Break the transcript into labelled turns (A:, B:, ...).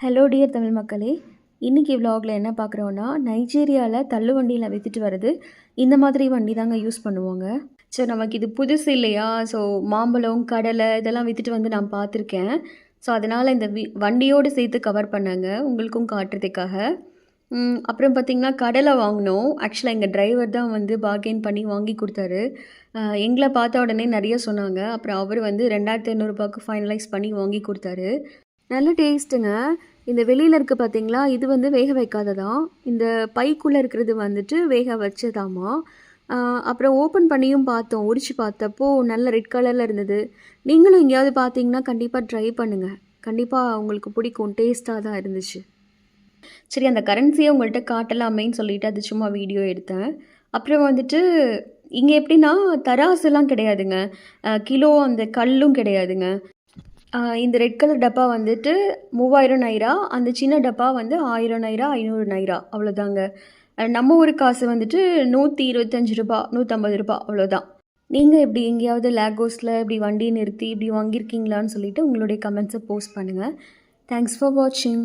A: Hello dear Tamil மக்களே, இன்றைக்கி விலாகில் என்ன பார்க்குறோன்னா, நைஜீரியாவில் தள்ளு வண்டியில் விற்றுட்டு வருது. இந்த மாதிரி வண்டி தாங்க யூஸ் பண்ணுவாங்க. ஸோ நமக்கு இது புதுசு இல்லையா? ஸோ மாம்பழம், கடலை இதெல்லாம் விற்றுட்டு வந்து நான் பார்த்துருக்கேன். ஸோ அதனால் இந்த வண்டியோடு சேர்த்து கவர் பண்ணாங்க உங்களுக்கும் காட்டுறதுக்காக. அப்புறம் பார்த்திங்கன்னா கடலை வாங்கினோம். ஆக்சுவலாக எங்கள் டிரைவர் தான் வந்து பார்கெயின் பண்ணி வாங்கி கொடுத்தாரு. எங்களை பார்த்த உடனே நிறைய சொன்னாங்க. அப்புறம் அவர் வந்து 2500 ஃபைனலைஸ் பண்ணி வாங்கி கொடுத்தாரு. நல்ல டேஸ்ட்டுங்க. இந்த வெளியில் இருக்க பார்த்தீங்களா, இது வந்து வேக வைக்காததான். இந்த பைக்குள்ளே இருக்கிறது வந்துட்டு வேக வச்சதாமா. அப்புறம் ஓப்பன் பண்ணியும் பார்த்தோம். உரிச்சு பார்த்தப்போ நல்ல ரெட் கலரில் இருந்தது. நீங்களும் எங்கேயாவது பார்த்தீங்கன்னா கண்டிப்பாக ட்ரை பண்ணுங்கள். கண்டிப்பாக உங்களுக்கு பிடிக்கும். டேஸ்ட்டாக தான் இருந்துச்சு. சரி, அந்த கரன்சியை உங்கள்கிட்ட காட்டலாமேன்னு சொல்லிவிட்டு அது சும்மா வீடியோ எடுத்தேன். அப்புறம் வந்துட்டு இங்கே எப்படின்னா தராசுலாம் கிடையாதுங்க. கிலோ அந்த கல்லும் கிடையாதுங்க. இந்த ரெட் கலர் டப்பா வந்துட்டு 3000 நைரா, அந்த சின்ன டப்பா வந்து 1000 நைரா, 500 நைரா அவ்வளோதாங்க. நம்ம ஊர் காசு வந்துட்டு 125 ரூபா, 150 ரூபா அவ்வளோதான். நீங்கள் இப்படி எங்கேயாவது லேகோஸில் இப்படி வண்டியை நிறுத்தி இப்படி வாங்கியிருக்கீங்களான்னு சொல்லிவிட்டு உங்களுடைய கமெண்ட்ஸை போஸ்ட் பண்ணுங்கள். தேங்க்ஸ் ஃபார் வாட்சிங்.